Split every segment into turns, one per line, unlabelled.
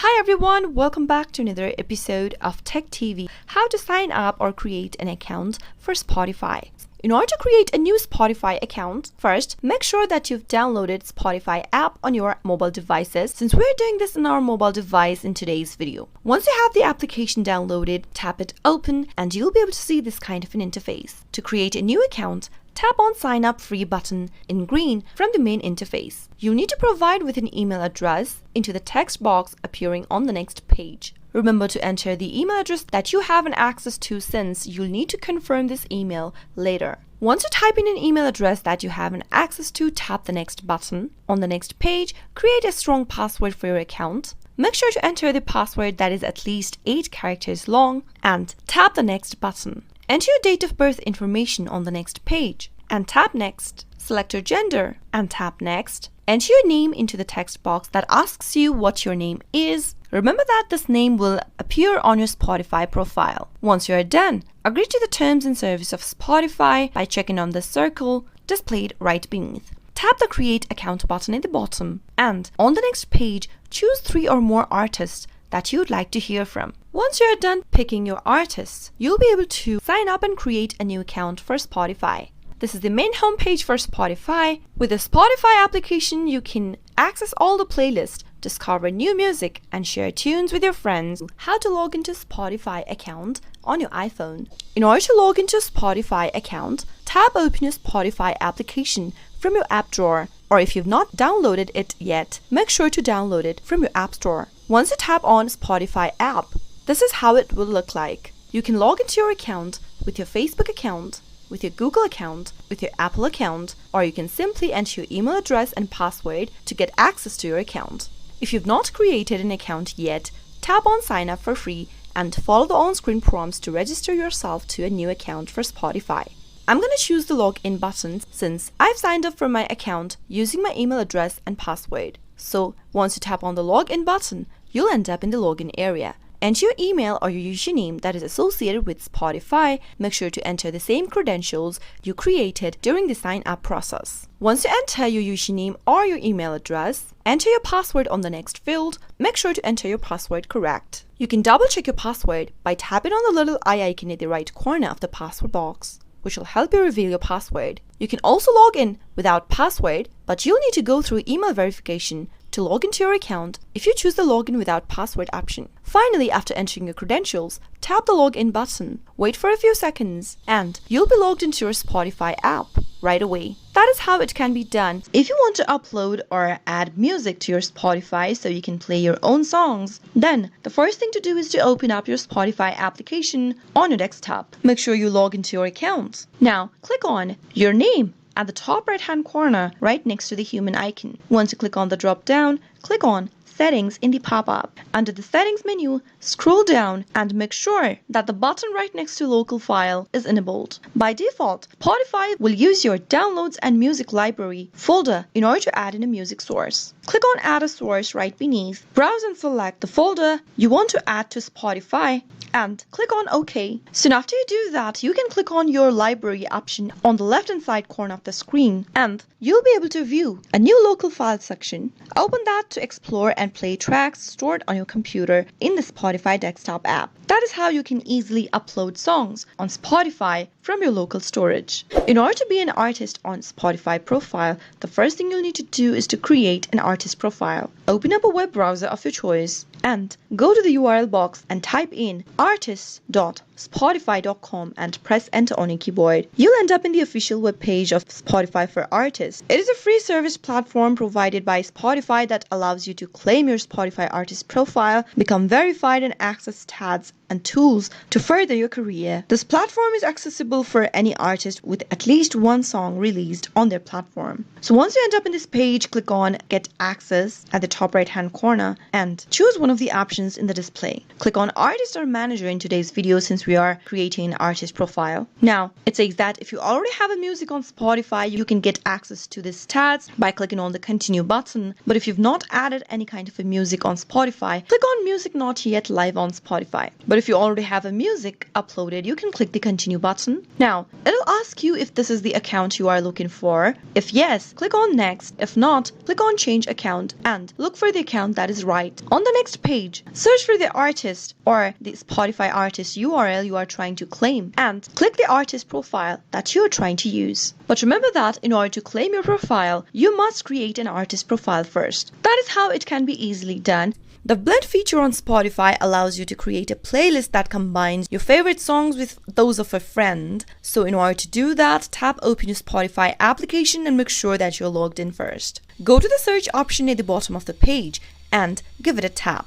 Hi everyone, welcome back to another episode of Tech TV, how to sign up or create an account for Spotify. In order to create a new Spotify account, first, make sure that you've downloaded Spotify app on your mobile devices, since we're doing this on our mobile device in today's video. Once you have the application downloaded, tap it open and you'll be able to see this kind of an interface. To create a new account, tap on Sign Up Free button in green from the main interface. You need to provide with an email address into the text box appearing on the next page. Remember to enter the email address that you have an access to, since you'll need to confirm this email later. Once you type in an email address that you have an access to, tap the next button. On the next page, create a strong password for your account. Make sure to enter the password that is at least 8 characters long and tap the next button. Enter your date of birth information on the next page and tap Next. Select your gender and tap Next. Enter your name into the text box that asks you what your name is. Remember that this name will appear on your Spotify profile. Once you are done, agree to the terms and service of Spotify by checking on the circle displayed right beneath. Tap the Create Account button at the bottom and on the next page, choose 3 or more artists that you'd like to hear from. Once you're done picking your artists, you'll be able to sign up and create a new account for Spotify. This is the main homepage for Spotify. With the Spotify application, you can access all the playlists, discover new music, and share tunes with your friends. How to log into Spotify account on your iPhone. In order to log into Spotify account, tap Open your Spotify application from your app drawer, or if you've not downloaded it yet, make sure to download it from your app store. Once you tap on Spotify app, this is how it will look like. You can log into your account with your Facebook account, with your Google account, with your Apple account, or you can simply enter your email address and password to get access to your account. If you've not created an account yet, tap on Sign Up for Free and follow the on-screen prompts to register yourself to a new account for Spotify. I'm going to choose the login button since I've signed up for my account using my email address and password. So once you tap on the login button, you'll end up in the login area. Enter your email or your username that is associated with Spotify. Make sure to enter the same credentials you created during the sign up process. Once you enter your username or your email address, enter your password on the next field. Make sure to enter your password correct. You can double check your password by tapping on the little eye icon in the right corner of the password box, which will help you reveal your password. You can also log in without password, but you'll need to go through email verification to log into your account if you choose the login without password option. Finally, after entering your credentials, tap the login button, wait for a few seconds, and you'll be logged into your Spotify app right away. That is how it can be done. If you want to upload or add music to your Spotify so you can play your own songs, then the first thing to do is to open up your Spotify application on your desktop. Make sure you log into your account. Now, click on your name at the top right hand corner right next to the human icon. Once you click on the drop down, click on Settings in the pop-up. Under the Settings menu, scroll down and make sure that the button right next to Local File is enabled. By default, Spotify will use your Downloads and Music Library folder in order to add in a music source. Click on Add a Source right beneath. Browse and select the folder you want to add to Spotify and click on OK. Soon after you do that, you can click on your library option on the left hand side corner of the screen and you'll be able to view a new local file section. Open that to explore and play tracks stored on your computer in the Spotify desktop app. That is how you can easily upload songs on Spotify from your local storage. In order to be an artist on Spotify profile, the first thing you'll need to do is to create an artist profile. Open up a web browser of your choice and go to the URL box and type in artists.spotify.com and press enter on your keyboard. You'll end up in the official web page of Spotify for Artists. It is a free service platform provided by Spotify that allows you to claim your Spotify artist profile, become verified, and access stats and tools to further your career. This platform is accessible for any artist with at least one song released on their platform. So once you end up in this page, click on Get Access at the top right hand corner and choose one of the options in the display. Click on Artist or Manager in today's video since we are creating an artist profile. Now, it says that if you already have a music on Spotify, you can get access to the stats by clicking on the Continue button. But if you've not added any kind of a music on Spotify, click on Music Not Yet Live on Spotify. But if you already have a music uploaded, you can click the continue button. Now, it'll ask you if this is the account you are looking for. If yes, click on next. If not, click on change account and look for the account that is right. On the next page, search for the artist or the Spotify artist URL you are trying to claim and click the artist profile that you are trying to use. But remember that in order to claim your profile, you must create an artist profile first. That is how it can be easily done. The blend feature on Spotify allows you to create a playlist that combines your favorite songs with those of a friend. So in order to do that, tap open your Spotify application and make sure that you're logged in first. Go to the search option at the bottom of the page and give it a tap.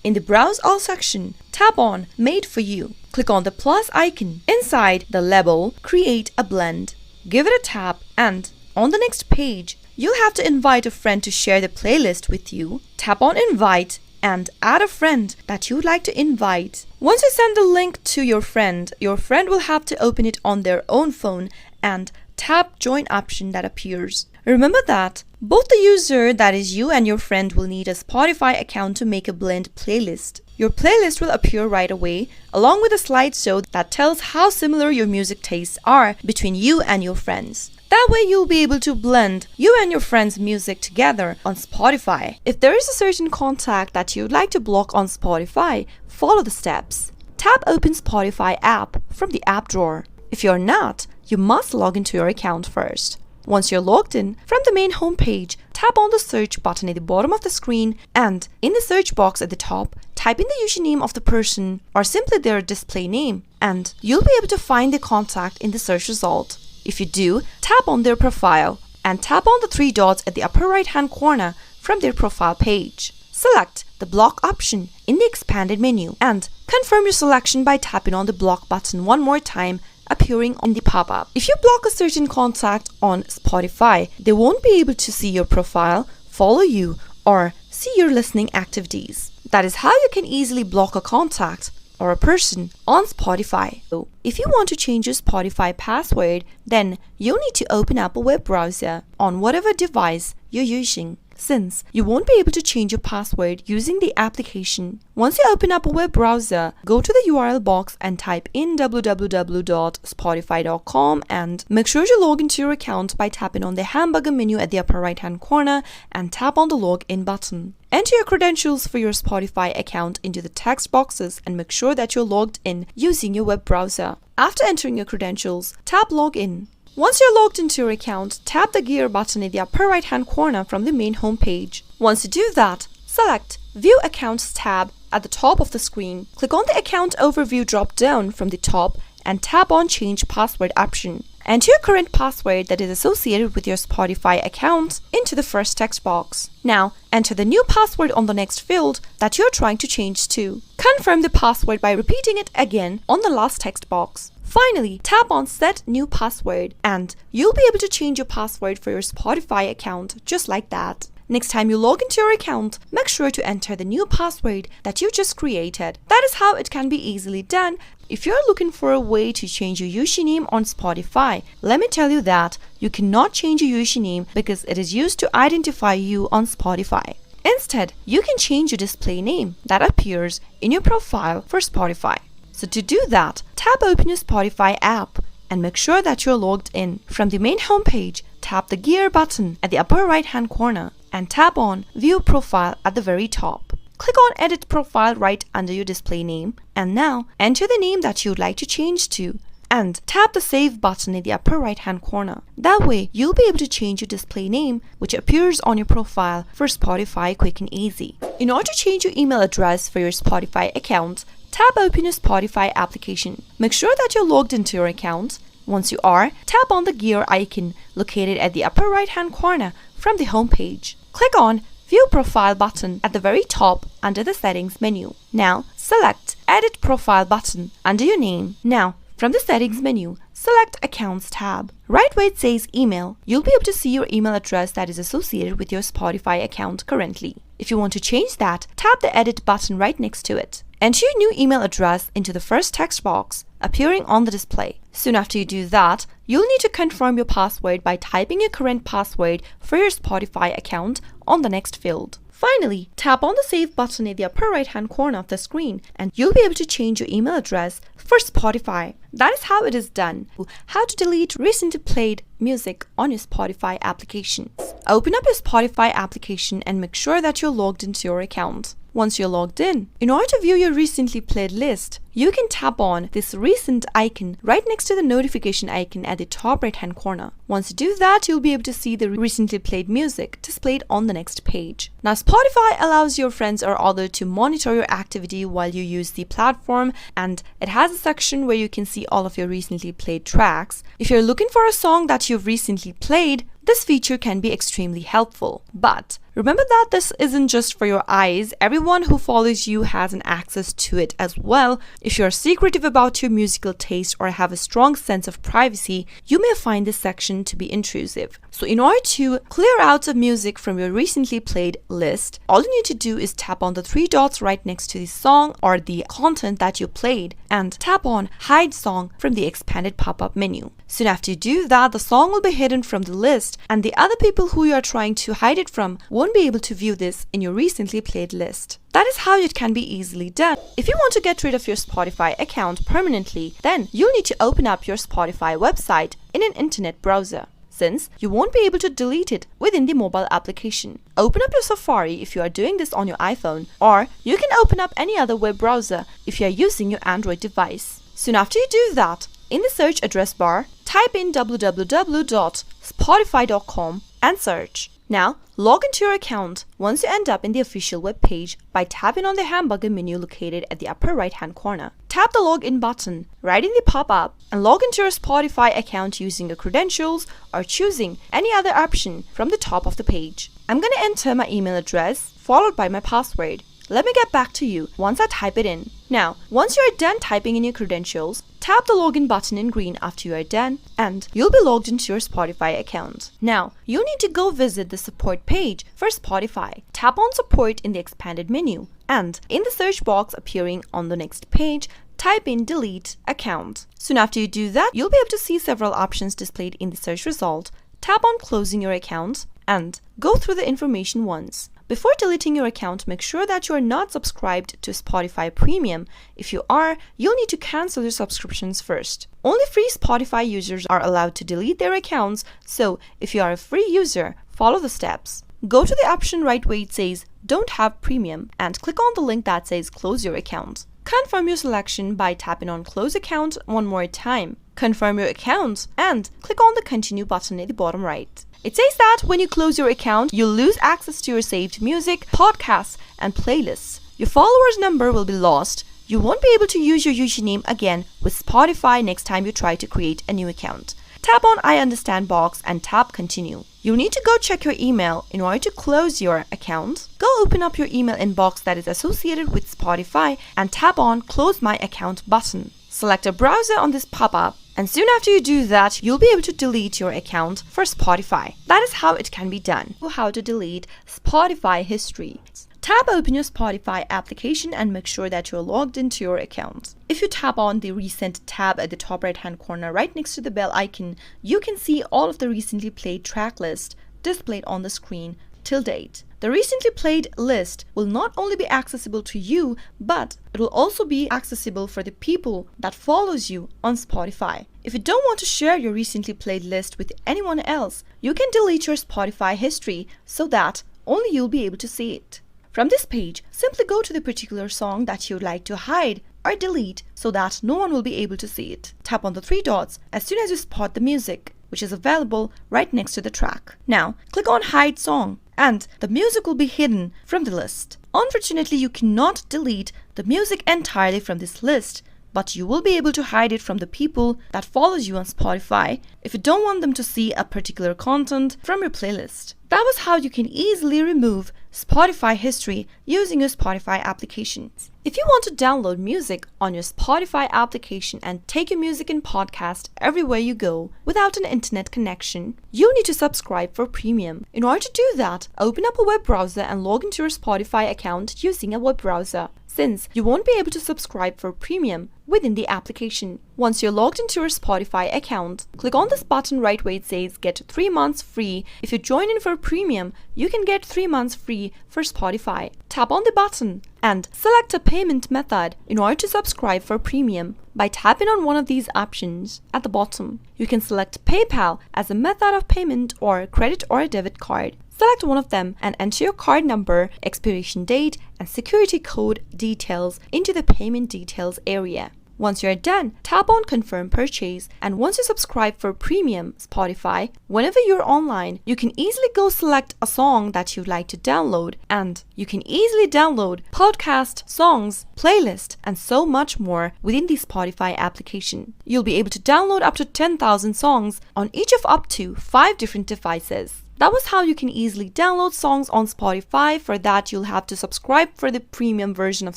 In the Browse All section, tap on Made for You. Click on the plus icon. Inside the label, create a blend. Give it a tap and on the next page, you'll have to invite a friend to share the playlist with you. Tap on Invite and add a friend that you'd like to invite. Once you send the link to your friend will have to open it on their own phone and tap Join option that appears. Remember that both the user, that is you, and your friend will need a Spotify account to make a blend playlist. Your playlist will appear right away along with a slideshow that tells how similar your music tastes are between you and your friends. That way you'll be able to blend you and your friends' music together on Spotify. If there is a certain contact that you'd like to block on Spotify, follow the steps. Tap Open Spotify app from the app drawer. If you're not, you must log into your account first. Once you're logged in, from the main homepage, tap on the search button at the bottom of the screen and in the search box at the top, type in the username of the person or simply their display name and you'll be able to find the contact in the search result. If you do, tap on their profile and tap on the three dots at the upper right hand corner from their profile page. Select the block option in the expanded menu and confirm your selection by tapping on the block button one more time appearing on the pop-up. If you block a certain contact on Spotify, they won't be able to see your profile, follow you, or see your listening activities. That is how you can easily block a contact or a person on Spotify. So if you want to change your Spotify password, then you'll need to open up a web browser on whatever device you're using, since you won't be able to change your password using the application. Once you open up a web browser, go to the URL box and type in www.spotify.com and make sure you log into your account by tapping on the hamburger menu at the upper right hand corner and tap on the login button. Enter your credentials for your Spotify account into the text boxes and make sure that you're logged in using your web browser. After entering your credentials, tap Login. Once you're logged into your account, tap the gear button in the upper right hand corner from the main home page. Once you do that, select View Accounts tab at the top of the screen. Click on the Account Overview drop down from the top and tap on Change Password option. Enter your current password that is associated with your Spotify account into the first text box. Now, enter the new password on the next field that you're trying to change to. Confirm the password by repeating it again on the last text box. Finally, tap on Set New Password and you'll be able to change your password for your Spotify account just like that. Next time you log into your account, make sure to enter the new password that you just created. That is how it can be easily done. If you're looking for a way to change your username on Spotify, let me tell you that you cannot change your username because it is used to identify you on Spotify. Instead, you can change your display name that appears in your profile for Spotify. So to do that, tap open your Spotify app and make sure that you're logged in. From the main homepage, tap the gear button at the upper right hand corner and tap on View Profile at the very top. Click on Edit Profile right under your display name and now enter the name that you'd like to change to and tap the Save button in the upper right hand corner. That way, you'll be able to change your display name which appears on your profile for Spotify quick and easy. In order to change your email address for your Spotify account, tap open your Spotify application. Make sure that you're logged into your account. Once you are, tap on the gear icon located at the upper right hand corner from the home page. Click on View Profile button at the very top under the Settings menu. Now, select Edit Profile button under your name. Now, from the Settings menu, select Accounts tab. Right where it says Email, you'll be able to see your email address that is associated with your Spotify account currently. If you want to change that, tap the Edit button right next to it. Enter your new email address into the first text box appearing on the display. Soon after you do that, you'll need to confirm your password by typing your current password for your Spotify account on the next field. Finally, tap on the Save button in the upper right-hand corner of the screen and you'll be able to change your email address for Spotify. That is how it is done. How to delete recently played music on your Spotify applications. Open up your Spotify application and make sure that you're logged into your account. Once you're logged in order to view your recently played list, you can tap on this recent icon right next to the notification icon at the top right-hand corner. Once you do that, you'll be able to see the recently played music displayed on the next page. Now, Spotify allows your friends or others to monitor your activity while you use the platform, and it has a section where you can see all of your recently played tracks. If you're looking for a song that you've recently played, this feature can be extremely helpful. But remember that this isn't just for your eyes. Everyone who follows you has an access to it as well. If you're secretive about your musical taste or have a strong sense of privacy, you may find this section to be intrusive. So in order to clear out the music from your recently played list, all you need to do is tap on the three dots right next to the song or the content that you played and tap on Hide Song from the expanded pop-up menu. Soon after you do that, the song will be hidden from the list and the other people who you are trying to hide it from won't be able to view this in your recently played list. That is how it can be easily done. If you want to get rid of your Spotify account permanently, then you'll need to open up your Spotify website in an internet browser, since you won't be able to delete it within the mobile application. Open up your Safari if you are doing this on your iPhone, or you can open up any other web browser if you are using your Android device. Soon after you do that, in the search address bar, type in www.spotify.com and search. Now, log into your account once you end up in the official web page by tapping on the hamburger menu located at the upper right-hand corner. Tap the login button right in the pop-up and log into your Spotify account using your credentials or choosing any other option from the top of the page. I'm going to enter my email address followed by my password. Let me get back to you once I type it in. Now, once you are done typing in your credentials, tap the login button in green after you are done and you'll be logged into your Spotify account. Now, you need to go visit the support page for Spotify. Tap on support in the expanded menu and in the search box appearing on the next page, type in delete account. Soon after you do that, you'll be able to see several options displayed in the search result. Tap on closing your account and go through the information once. Before deleting your account, make sure that you are not subscribed to Spotify Premium. If you are, you'll need to cancel your subscriptions first. Only free Spotify users are allowed to delete their accounts, so if you are a free user, follow the steps. Go to the option right where it says Don't have Premium and click on the link that says Close your account. Confirm your selection by tapping on Close Account one more time. Confirm your account and click on the Continue button at the bottom right. It says that when you close your account, you'll lose access to your saved music, podcasts, and playlists. Your followers' number will be lost. You won't be able to use your username again with Spotify next time you try to create a new account. Tap on I understand box and tap Continue. You'll need to go check your email in order to close your account. Go open up your email inbox that is associated with Spotify and tap on Close My Account button. Select a browser on this pop-up. And soon after you do that, you'll be able to delete your account for Spotify. That is how it can be done. How to delete Spotify history. Tap open your Spotify application and make sure that you're logged into your account. If you tap on the Recent tab at the top right-hand corner right next to the bell icon, you can see all of the recently played track list displayed on the screen till date. The recently played list will not only be accessible to you, but it will also be accessible for the people that follows you on Spotify. If you don't want to share your recently played list with anyone else, you can delete your Spotify history so that only you'll be able to see it. From this page, simply go to the particular song that you'd like to hide or delete so that no one will be able to see it. Tap on the three dots as soon as you spot the music, which is available right next to the track. Now, click on Hide Song and the music will be hidden from the list. Unfortunately, you cannot delete the music entirely from this list, but you will be able to hide it from the people that follows you on Spotify if you don't want them to see a particular content from your playlist. That was how you can easily remove Spotify history using your Spotify application. If you want to download music on your Spotify application and take your music and podcast everywhere you go without an internet connection, you need to subscribe for premium. In order to do that, open up a web browser and log into your Spotify account using a web browser, since you won't be able to subscribe for premium within the application. Once you're logged into your Spotify account, click on this button right where it says get 3 months free. If you join in for premium, you can get 3 months free for Spotify. Tap on the button and select a payment method in order to subscribe for premium. By tapping on one of these options at the bottom, you can select PayPal as a method of payment or credit or a debit card. Select one of them and enter your card number, expiration date, and security code details into the payment details area. Once you're done, tap on Confirm Purchase, and once you subscribe for premium Spotify, whenever you're online, you can easily go select a song that you'd like to download, and you can easily download podcast, songs, playlist, and so much more within the Spotify application. You'll be able to download up to 10,000 songs on each of up to 5 different devices. That was how you can easily download songs on Spotify. For that, you'll have to subscribe for the premium version of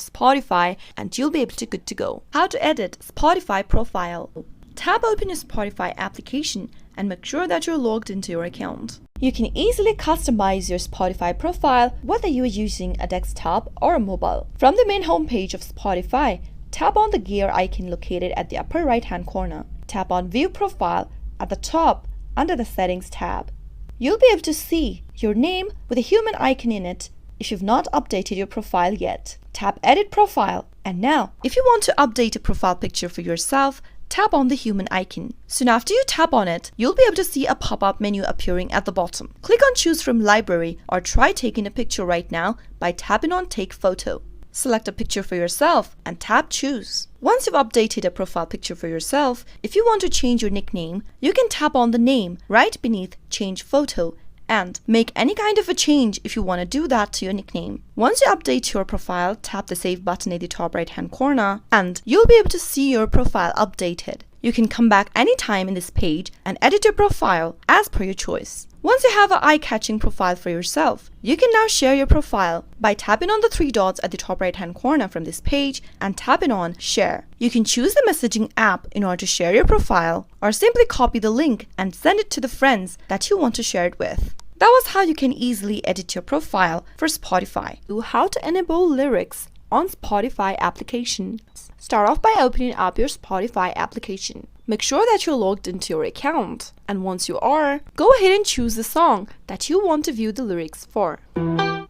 Spotify and you'll be able to good to go. How to edit Spotify profile. Tap open your Spotify application and make sure that you're logged into your account. You can easily customize your Spotify profile whether you are using a desktop or a mobile. From the main homepage of Spotify, tap on the gear icon located at the upper right hand corner. Tap on View Profile at the top under the Settings tab. You'll be able to see your name with a human icon in it if you've not updated your profile yet. Tap Edit Profile. And now, if you want to update a profile picture for yourself, tap on the human icon. Soon after you tap on it, you'll be able to see a pop-up menu appearing at the bottom. Click on Choose from Library or try taking a picture right now by tapping on Take Photo. Select a picture for yourself and tap Choose. Once you've updated a profile picture for yourself, if you want to change your nickname, you can tap on the name right beneath Change Photo and make any kind of a change if you want to do that to your nickname. Once you update your profile, tap the Save button at the top right hand corner and you'll be able to see your profile updated. You can come back anytime in this page and edit your profile as per your choice. Once you have an eye-catching profile for yourself, you can now share your profile by tapping on the 3 dots at the top right-hand corner from this page and tapping on Share. You can choose the messaging app in order to share your profile or simply copy the link and send it to the friends that you want to share it with. That was how you can easily edit your profile for Spotify. How to enable lyrics on Spotify application. Start off by opening up your Spotify application. Make sure that you're logged into your account. And once you are, go ahead and choose the song that you want to view the lyrics for.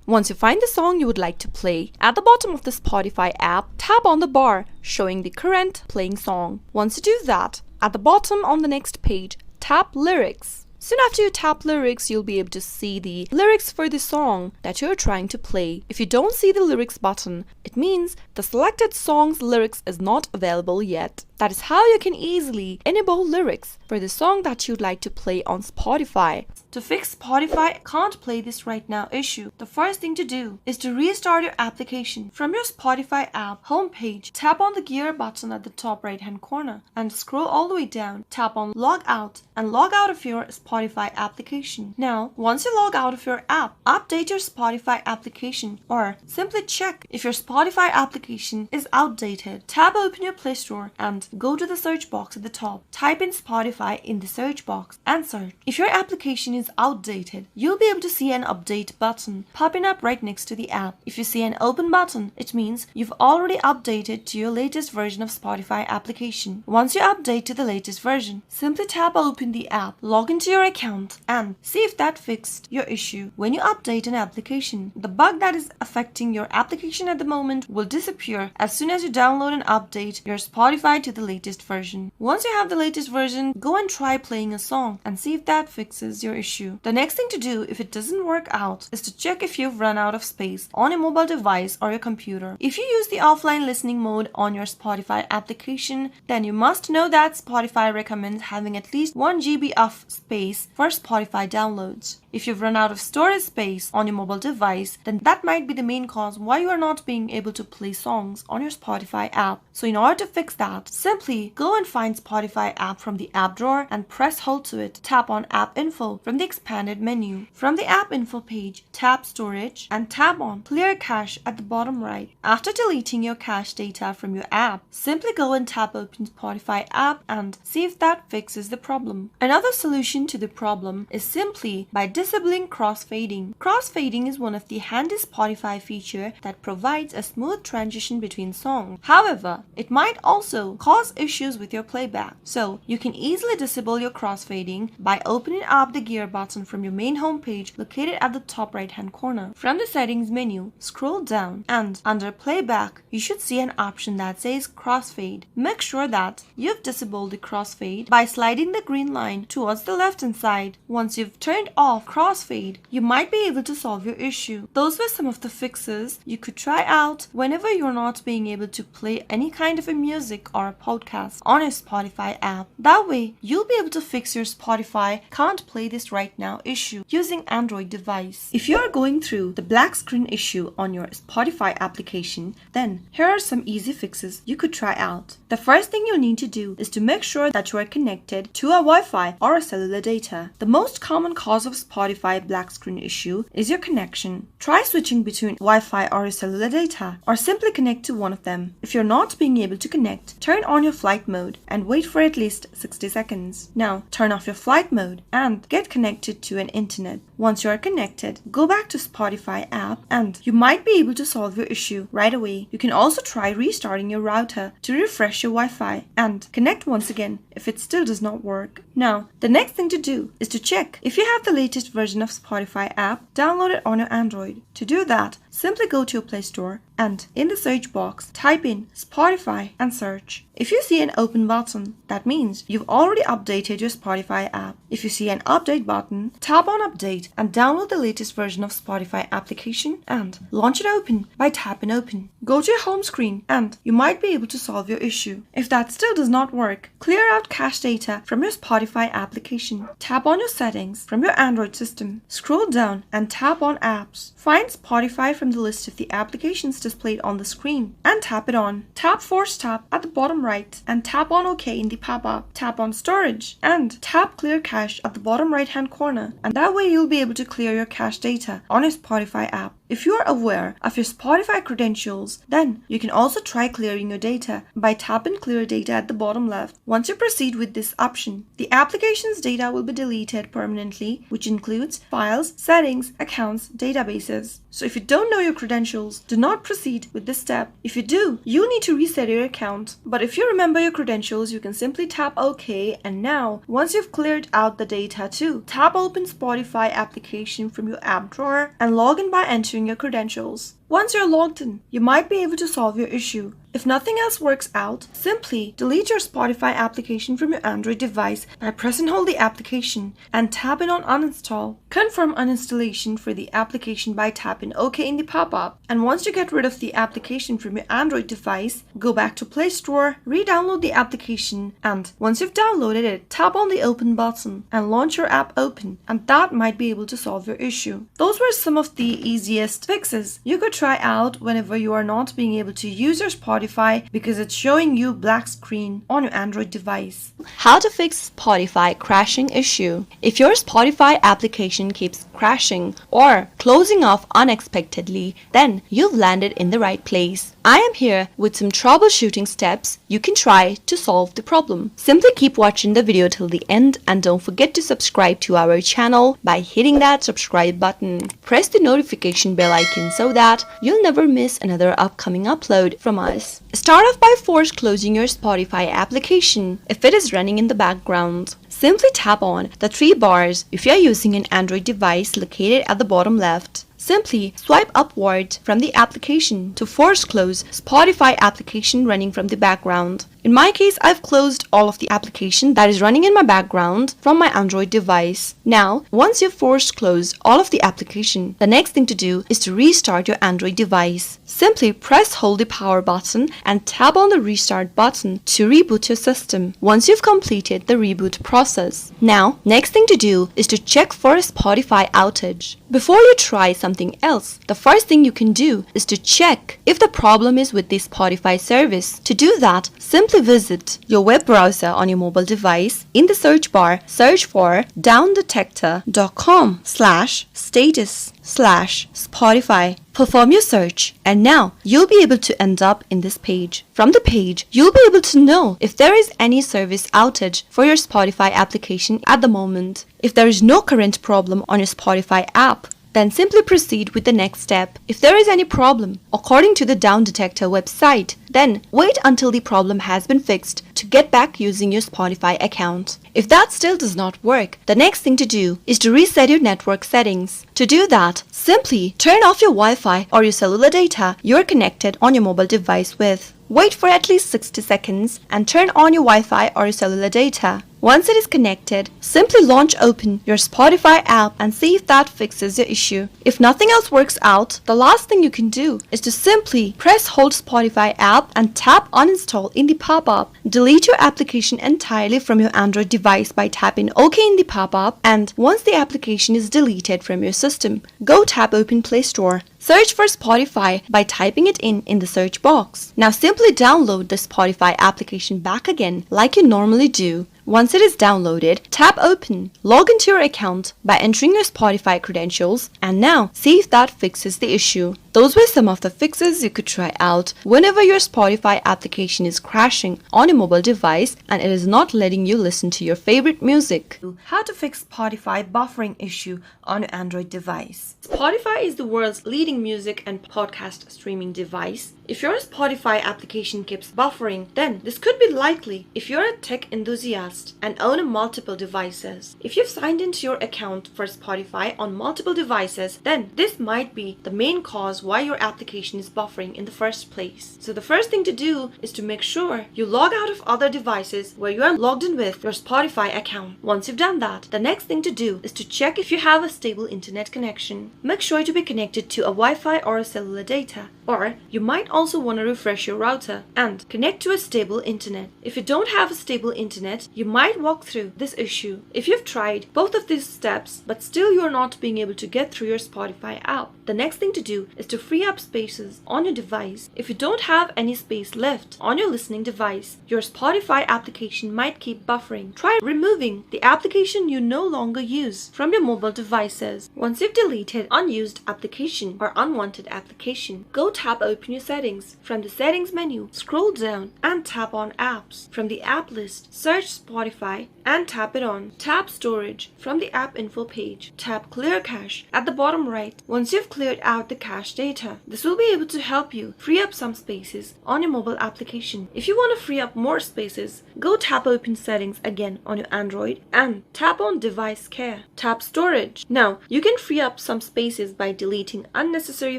Once you find the song you would like to play, at the bottom of the Spotify app, tap on the bar showing the current playing song. Once you do that, at the bottom on the next page, tap Lyrics. Soon after you tap lyrics, you'll be able to see the lyrics for the song that you're trying to play. If you don't see the lyrics button, it means the selected song's lyrics is not available yet. That is how you can easily enable lyrics for the song that you'd like to play on Spotify. To fix Spotify can't play this right now issue, the first thing to do is to restart your application. From your Spotify app homepage, tap on the gear button at the top right hand corner and scroll all the way down. Tap on Log Out and log out of your Spotify application. Now, once you log out of your app, update your Spotify application or simply check if your Spotify application is outdated. Tap open your Play Store and go to the search box at the top. Type in Spotify in the search box and search. If your application is outdated, you'll be able to see an update button popping up right next to the app. If you see an open button, it means you've already updated to your latest version of Spotify application. Once you update to the latest version, simply tap open the app, log into your account and see if that fixed your issue. When you update an application, the bug that is affecting your application at the moment will disappear as soon as you download and update your Spotify to the latest version. Once you have the latest version, go and try playing a song and see if that fixes your issue. The next thing to do if it doesn't work out is to check if you've run out of space on a mobile device or your computer. If you use the offline listening mode on your Spotify application, then you must know that Spotify recommends having at least 1 GB of space for Spotify downloads. If you've run out of storage space on your mobile device, then that might be the main cause why you are not being able to play songs on your Spotify app. So in order to fix that, simply go and find Spotify app from the app drawer and press hold to it. Tap on App Info. From the expanded menu. From the app info page, tap Storage and tap on Clear Cache at the bottom right. After deleting your cache data from your app, simply go and tap Open Spotify app and see if that fixes the problem. Another solution to the problem is simply by disabling crossfading. Crossfading is one of the handy Spotify feature that provides a smooth transition between songs. However, it might also cause issues with your playback. So you can easily disable your crossfading by opening up the gear button from your main home page located at the top right hand corner. From the settings menu, scroll down and under playback, you should see an option that says crossfade. Make sure that you've disabled the crossfade by sliding the green line towards the left hand side. Once you've turned off crossfade, you might be able to solve your issue. Those were some of the fixes you could try out whenever you're not being able to play any kind of a music or a podcast on a Spotify app. That way, you'll be able to fix your Spotify can't play this right now issue using Android device. If you are going through the black screen issue on your Spotify application, then here are some easy fixes you could try out. The first thing you'll need to do is to make sure that you are connected to a Wi-Fi or a cellular data. The most common cause of Spotify black screen issue is your connection. Try switching between Wi-Fi or a cellular data, or simply connect to one of them. If you're not being able to connect, turn on your flight mode and wait for at least 60 seconds. Now, turn off your flight mode and get connected to an internet. Once you are connected, go back to Spotify app and you might be able to solve your issue right away. You can also try restarting your router to refresh your Wi-Fi and connect once again if it still does not work. Now, the next thing to do is to check if you have the latest version of Spotify app downloaded on your Android. To do that, simply go to your Play Store and in the search box, type in Spotify and search. If you see an open button, that means you've already updated your Spotify app. If you see an update button, tap on update and download the latest version of Spotify application and launch it open by tapping open. Go to your home screen and you might be able to solve your issue. If that still does not work, clear out cache data from your Spotify application. Tap on your settings from your Android system. Scroll down and tap on apps. Find Spotify from the list of the applications displayed on the screen and tap it on. Tap Force Tap at the bottom right and tap on OK in the pop-up. Tap on Storage and tap Clear Cache at the bottom right hand corner, and that way you'll be able to clear your cache data on your Spotify app. If you are aware of your Spotify credentials, then you can also try clearing your data by tapping Clear Data at the bottom left. Once you proceed with this option, the application's data will be deleted permanently, which includes files, settings, accounts, databases. So if you don't know your credentials, do not proceed with this step. If you do, you'll need to reset your account. But if you remember your credentials, you can simply tap OK, and now, once you've cleared out the data too, tap Open Spotify application from your app drawer and log in by entering your credentials. Once you're logged in, you might be able to solve your issue. If nothing else works out, simply delete your Spotify application from your Android device by press and hold the application and tap it on uninstall. Confirm uninstallation for the application by tapping OK in the pop-up. And once you get rid of the application from your Android device, go back to Play Store, re-download the application, and once you've downloaded it, tap on the open button and launch your app open, and that might be able to solve your issue. Those were some of the easiest fixes you could try out whenever you are not being able to use your Spotify because it's showing you black screen on your Android device.
How to fix Spotify crashing issue. If your Spotify application keeps crashing or closing off unexpectedly, then you've landed in the right place. I am here with some troubleshooting steps you can try to solve the problem. Simply keep watching the video till the end and don't forget to subscribe to our channel by hitting that subscribe button. Press the notification bell icon so that you'll never miss another upcoming upload from us. Start off by force closing your Spotify application if it is running in the background. Simply tap on the three bars if you are using an Android device located at the bottom left. Simply swipe upward from the application to force close Spotify application running from the background. In my case, I've closed all of the application that is running in my background from my Android device. Now, once you've forced closed all of the application, the next thing to do is to restart your Android device. Simply hold the power button and tap on the restart button to reboot your system once you've completed the reboot process. Now, next thing to do is to check for a Spotify outage. Before you try something something else, the first thing you can do is to check if the problem is with the Spotify service. To do that, simply visit your web browser on your mobile device. In the search bar, search for downdetector.com/status/Spotify. Perform your search, and now you'll be able to end up in this page. From the page, you'll be able to know if there is any service outage for your Spotify application at the moment. If there is no current problem on your Spotify app, then simply proceed with the next step. If there is any problem, according to the Down Detector website, then wait until the problem has been fixed to get back using your Spotify account. If that still does not work, the next thing to do is to reset your network settings. To do that, simply turn off your Wi-Fi or your cellular data you're connected on your mobile device with. Wait for at least 60 seconds and turn on your Wi-Fi or your cellular data. Once it is connected, simply launch open your Spotify app and see if that fixes your issue. If nothing else works out, the last thing you can do is to simply press hold Spotify app and tap uninstall in the pop-up. Delete your application entirely from your Android device by tapping OK in the pop-up, and once the application is deleted from your system, go tap open Play Store. Search for Spotify by typing it in the search box. Now simply download the Spotify application back again like you normally do. Once it is downloaded, tap open. Log into your account by entering your Spotify credentials, and now see if that fixes the issue. Those were some of the fixes you could try out whenever your Spotify application is crashing on a mobile device and it is not letting you listen to your favorite music.
How to fix Spotify buffering issue on an Android device. Spotify is the world's leading music and podcast streaming device. If your Spotify application keeps buffering, then this could be likely if you're a tech enthusiast and own multiple devices. If you've signed into your account for Spotify on multiple devices, then this might be the main cause why your application is buffering in the first place. So the first thing to do is to make sure you log out of other devices where you are logged in with your Spotify account. Once you've done that, the next thing to do is to check if you have a stable internet connection. Make sure to be connected to a Wi-Fi or a cellular data. Or you might also want to refresh your router and connect to a stable internet. If you don't have a stable internet, you might walk through this issue. If you've tried both of these steps but still you're not being able to get through your Spotify app, the next thing to do is to free up spaces on your device. If you don't have any space left on your listening device, your Spotify application might keep buffering. Try removing the application you no longer use from your mobile devices. Once you've deleted unused application or unwanted application, go tap open your settings. From the settings menu, scroll down and tap on apps. From the app list, search Spotify and tap it on. Tap storage from the app info page. Tap clear cache at the bottom right. Once you've cleared out the cache data, this will be able to help you free up some spaces on your mobile application. If you want to free up more spaces, go tap open settings again on your Android and tap on device care. Tap storage. Now you can free up some spaces by deleting unnecessary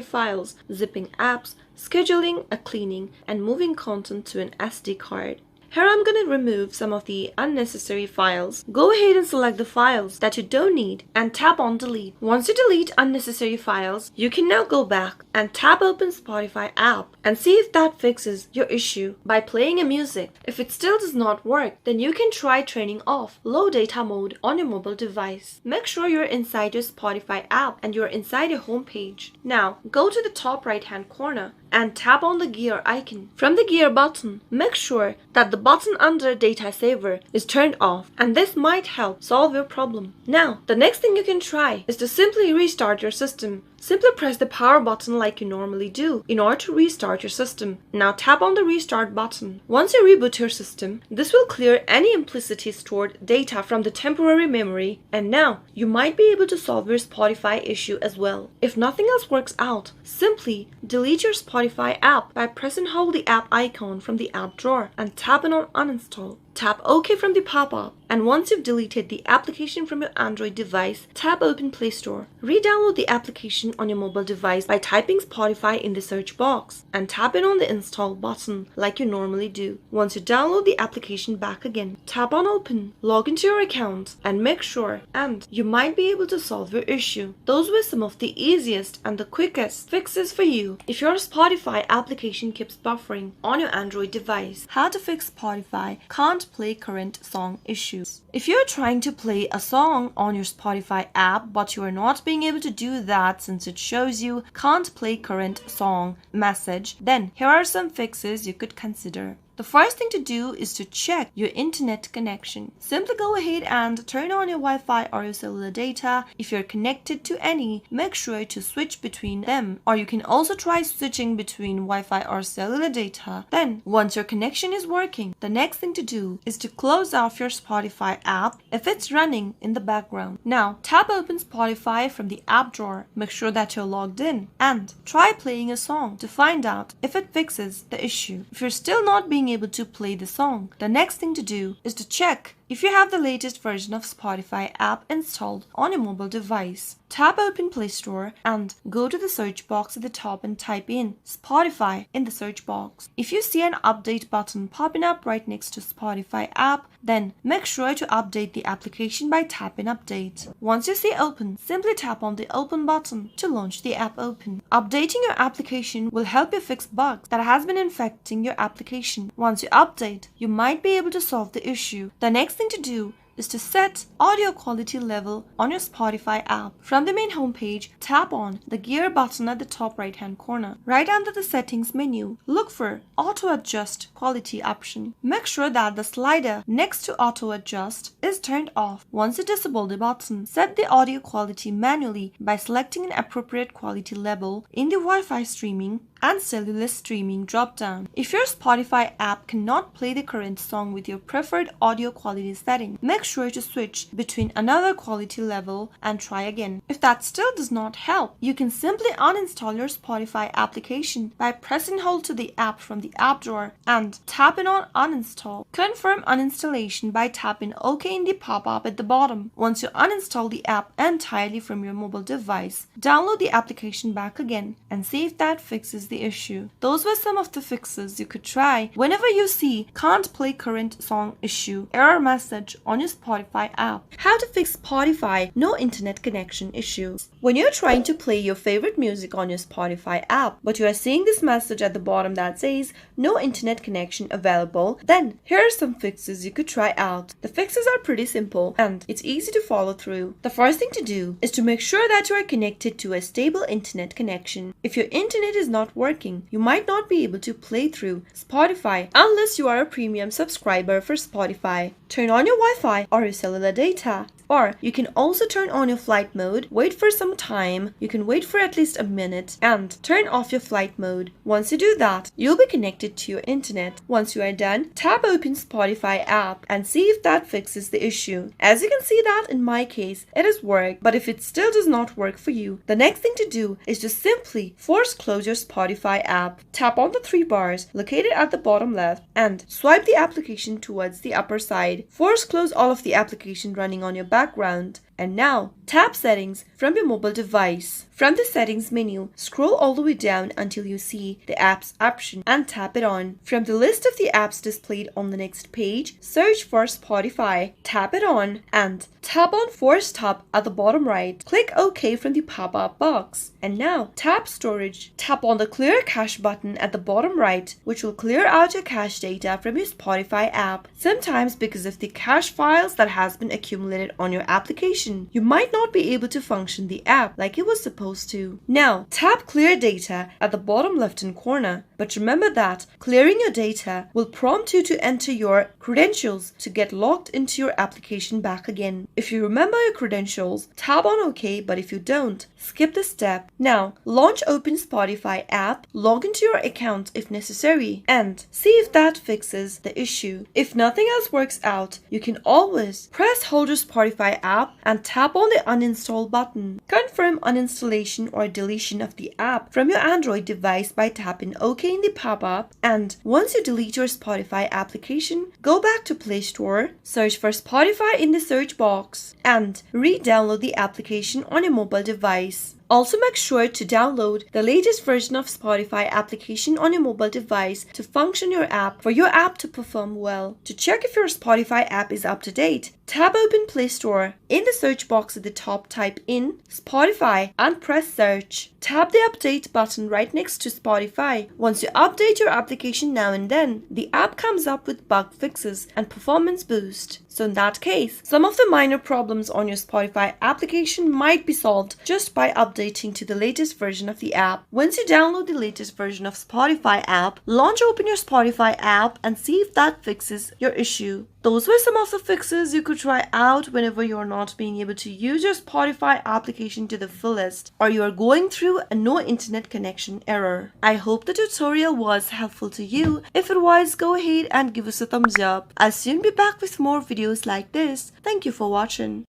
files, zipping apps, scheduling a cleaning, and moving content to an SD card. Here I'm going to remove some of the unnecessary files. Go ahead and select the files that you don't need and tap on delete. Once you delete unnecessary files, you can now go back and tap open Spotify app and see if that fixes your issue by playing a music. If it still does not work, then you can try turning off low data mode on your mobile device. Make sure you're inside your Spotify app and you're inside your home page. Now go to the top right hand corner and tap on the gear icon. From the gear button, make sure that the button under data saver is turned off, and this might help solve your problem. Now, the next thing you can try is to simply restart your system. Simply press the power button like you normally do in order to restart your system. Now tap on the restart button. Once you reboot your system, this will clear any implicitly stored data from the temporary memory, and now you might be able to solve your Spotify issue as well. If nothing else works out, simply delete your Spotify app by pressing hold the app icon from the app drawer and tapping on uninstall. Tap OK from the pop-up, and once you've deleted the application from your Android device, tap open Play Store. Re-download the application on your mobile device by typing Spotify in the search box and tapping on the install button like you normally do. Once you download the application back again, tap on open, log into your account and make sure, and you might be able to solve your issue. Those were some of the easiest and the quickest fixes for you if your Spotify application keeps buffering on your Android device. How to fix Spotify can't can't play current song issue. If you're trying to play a song on your Spotify app but you are not being able to do that since it shows you can't play current song message, then here are some fixes you could consider. The first thing to do is to check your internet connection. Simply go ahead and turn on your Wi-Fi or your cellular data. If you're connected to any, make sure to switch between them. Or you can also try switching between Wi-Fi or cellular data. Then, once your connection is working, the next thing to do is to close off your Spotify app if it's running in the background. Now, tap open Spotify from the app drawer. Make sure that you're logged in and try playing a song to find out if it fixes the issue. If you're still not being able to play the song, the next thing to do is to check if you have the latest version of Spotify app installed on your mobile device. Tap open Play Store and go to the search box at the top and type in Spotify in the search box. If you see an update button popping up right next to Spotify app, then make sure to update the application by tapping update. Once you see open, simply tap on the open button to launch the app open. Updating your application will help you fix bugs that has been infecting your application. Once you update, you might be able to solve the issue. The next thing to do is to set audio quality level on your Spotify app. From the main homepage, tap on the gear button at the top right hand corner. Right under the settings menu, look for auto adjust quality option. Make sure that the slider next to auto adjust is turned off. Once you disable the button, set the audio quality manually by selecting an appropriate quality level in the Wi-Fi streaming and cellular streaming drop-down. If your Spotify app cannot play the current song with your preferred audio quality setting, make sure to switch between another quality level and try again. If that still does not help, you can simply uninstall your Spotify application by pressing hold to the app from the app drawer and tapping on uninstall. Confirm uninstallation by tapping OK in the pop-up at the bottom. Once you uninstall the app entirely from your mobile device, download the application back again and see if that fixes the issue. Those were some of the fixes you could try whenever you see can't play current song issue error message on your Spotify app. How to fix Spotify no internet connection issue. When you're trying to play your favorite music on your Spotify app, but you are seeing this message at the bottom that says no internet connection available, then here are some fixes you could try out. The fixes are pretty simple and it's easy to follow through. The first thing to do is to make sure that you are connected to a stable internet connection. If your internet is not working, you might not be able to play through Spotify unless you are a premium subscriber for Spotify. Turn on your Wi-Fi or your cellular data. Or you can also turn on your flight mode, wait for some time, you can wait for at least a minute and turn off your flight mode. Once you do that, you'll be connected to your internet. Once you are done, tap open Spotify app and see if that fixes the issue. As you can see that in my case, it has worked, but if it still does not work for you, the next thing to do is to simply force close your Spotify app. Tap on the three bars located at the bottom left and swipe the application towards the upper side. Force close all of the application running on your background. And now, tap Settings from your mobile device. From the Settings menu, scroll all the way down until you see the Apps option and tap it on. From the list of the apps displayed on the next page, search for Spotify, tap it on, and tap on Force Stop at the bottom right. Click OK from the pop-up box. And now, tap Storage. Tap on the Clear Cache button at the bottom right, which will clear out your cache data from your Spotify app. Sometimes because of the cache files that has been accumulated on your application, you might not be able to function the app like it was supposed to. Now, tap Clear Data at the bottom left-hand corner. But remember that clearing your data will prompt you to enter your credentials to get logged into your application back again. If you remember your credentials, tap on OK, but if you don't, skip this step. Now, launch Open Spotify app, log into your account if necessary, and see if that fixes the issue. If nothing else works out, you can always press hold your Spotify app and tap on the uninstall button. Confirm uninstallation or deletion of the app from your Android device by tapping OK in the pop-up, and once you delete your Spotify application, go back to Play Store, search for Spotify in the search box, and re-download the application on your mobile device. Also, make sure to download the latest version of Spotify application on your mobile device to function your app for your app to perform well. To check if your Spotify app is up to date, tap open Play Store. In the search box at the top, type in Spotify and press search. Tap the update button right next to Spotify. Once you update your application now and then, the app comes up with bug fixes and performance boost. So in that case, some of the minor problems on your Spotify application might be solved just by updating to the latest version of the app. Once you download the latest version of Spotify app, open your Spotify app and see if that fixes your issue. Those were some of the fixes you could try out whenever you're not being able to use your Spotify application to the fullest, or you are going through a no internet connection error. I hope the tutorial was helpful to you. If it was, go ahead and give us a thumbs up. I'll soon be back with more videos like this. Thank you for watching.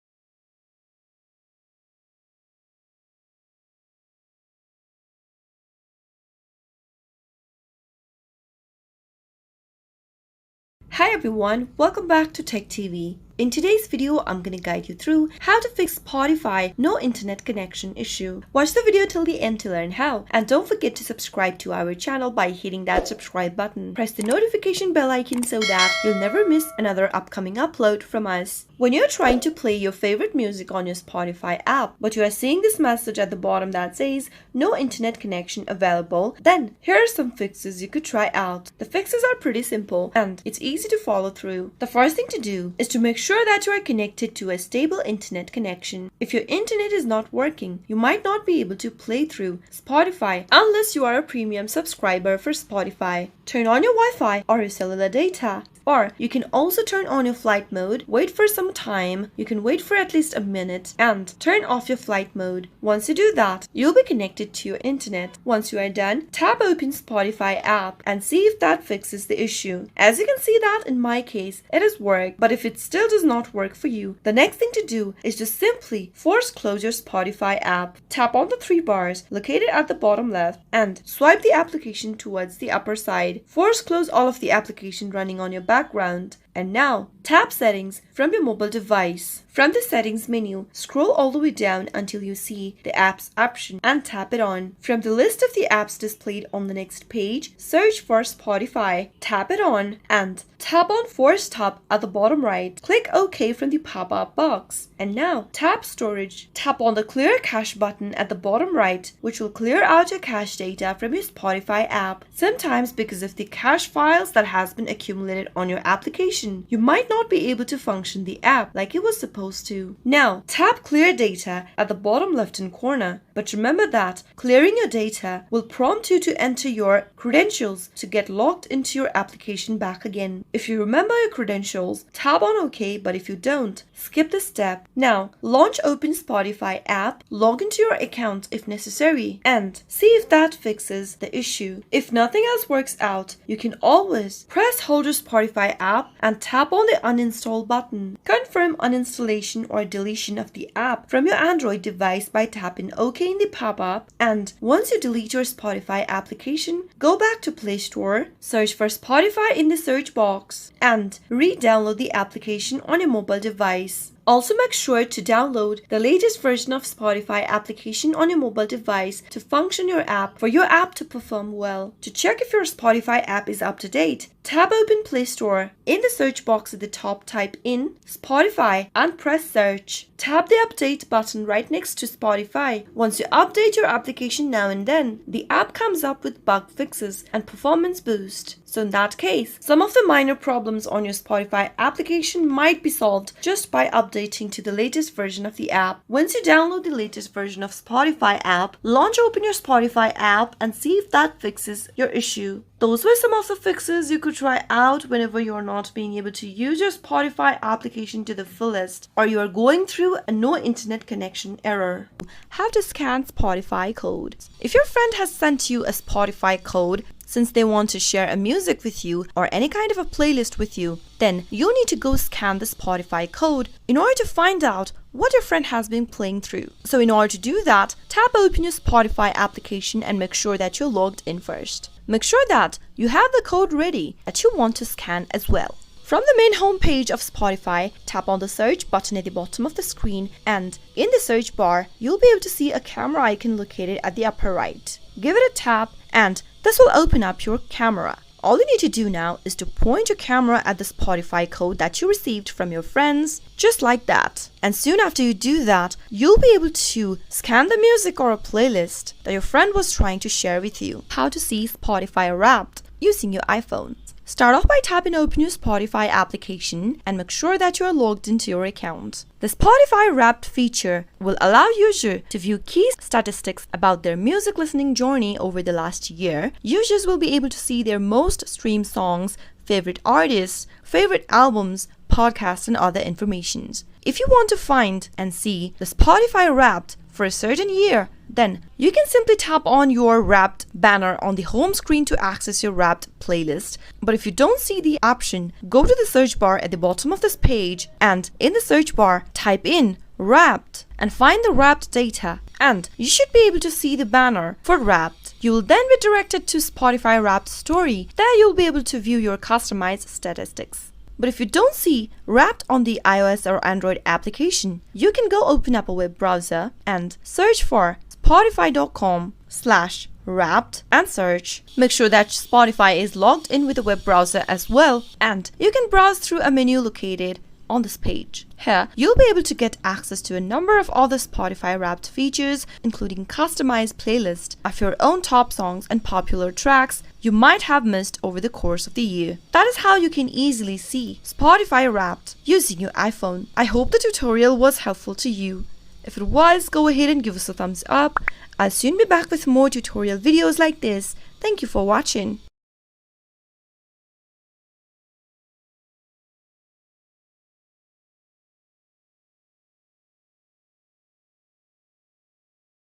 Hi everyone, welcome back to Tech TV. In today's video, I'm going to guide you through how to fix Spotify no internet connection issue. Watch the video till the end to learn how. And don't forget to subscribe to our channel by hitting that subscribe button. Press the notification bell icon so that you'll never miss another upcoming upload from us. When you're trying to play your favorite music on your Spotify app, but you are seeing this message at the bottom that says no internet connection available, then here are some fixes you could try out. The fixes are pretty simple and it's easy to follow through. The first thing to do is to make sure that you are connected to a stable internet connection. If your internet is not working, you might not be able to play through Spotify unless you are a premium subscriber for Spotify. Turn on your Wi-Fi or your cellular data. Or you can also turn on your flight mode, wait for some time, you can wait for at least a minute, and turn off your flight mode. Once you do that, you'll be connected to your internet. Once you are done, tap open Spotify app and see if that fixes the issue. As you can see that in my case, it has worked, but if it still does not work for you, the next thing to do is to simply force close your Spotify app. Tap on the three bars located at the bottom left and swipe the application towards the upper side. Force close all of the application running on your background. And now, tap Settings from your mobile device. From the Settings menu, scroll all the way down until you see the Apps option and tap it on. From the list of the apps displayed on the next page, search for Spotify. Tap it on and tap on Force Stop at the bottom right. Click OK from the pop-up box. And now, tap Storage. Tap on the Clear Cache button at the bottom right, which will clear out your cache data from your Spotify app. Sometimes because of the cache files that has been accumulated on your application, you might not be able to function the app like it was supposed to. Now, tap Clear Data at the bottom left-hand corner. But remember that clearing your data will prompt you to enter your credentials to get logged into your application back again. If you remember your credentials, tap on OK, but if you don't, skip this step. Now, launch Open Spotify app, log into your account if necessary, and see if that fixes the issue. If nothing else works out, you can always press hold your Spotify app and tap on the uninstall button. Confirm uninstallation or deletion of the app from your Android device by tapping OK in the pop-up, and once you delete your Spotify application, go back to Play Store, search for Spotify in the search box, and re-download the application on your mobile device. Also, make sure to download the latest version of Spotify application on your mobile device to function your app for your app to perform well. To check if your Spotify app is up to date, tap open Play Store. In the search box at the top, type in Spotify and press search. Tap the update button right next to Spotify. Once you update your application now and then, the app comes up with bug fixes and performance boost. So in that case, some of the minor problems on your Spotify application might be solved just by updating to the latest version of the app. Once you download the latest version of Spotify app, open your Spotify app and see if that fixes your issue. Those were some of the fixes you could try out whenever you're not being able to use your Spotify application to the fullest, or you are going through a no internet connection error. How to scan Spotify code. If your friend has sent you a Spotify code since they want to share a music with you or any kind of a playlist with you, then you need to go scan the Spotify code in order to find out what your friend has been playing through. So in order to do that, tap open your Spotify application and make sure that you're logged in first. Make sure that you have the code ready that you want to scan as well. From the main homepage of Spotify, tap on the search button at the bottom of the screen, and in the search bar, you'll be able to see a camera icon located at the upper right. Give it a tap and this will open up your camera. All you need to do now is to point your camera at the Spotify code that you received from your friends, just like that. And soon after you do that, you'll be able to scan the music or a playlist that your friend was trying to share with you. How to see Spotify Wrapped using your iPhone. Start off by tapping open your Spotify application and make sure that you are logged into your account. The Spotify Wrapped feature will allow users to view key statistics about their music listening journey over the last year. Users will be able to see their most streamed songs, favorite artists, favorite albums, podcasts, and other informations. If you want to find and see the Spotify Wrapped for a certain year, then you can simply tap on your Wrapped banner on the home screen to access your Wrapped playlist. But if you don't see the option, go to the search bar at the bottom of this page and in the search bar type in Wrapped and find the Wrapped data, and you should be able to see the banner for Wrapped. You will then be directed to Spotify Wrapped story. There you'll be able to view your customized statistics. But if you don't see Wrapped on the iOS or Android application, you can go open up a web browser and search for spotify.com/wrapped and search. Make sure that Spotify is logged in with the web browser as well, and you can browse through a menu located on this page. Here, you'll be able to get access to a number of other Spotify Wrapped features, including customized playlists of your own top songs and popular tracks you might have missed over the course of the year. That is how you can easily see Spotify Wrapped using your iPhone. I hope the tutorial was helpful to you. If it was, go ahead and give us a thumbs up. I'll soon be back with more tutorial videos like this. Thank you for watching.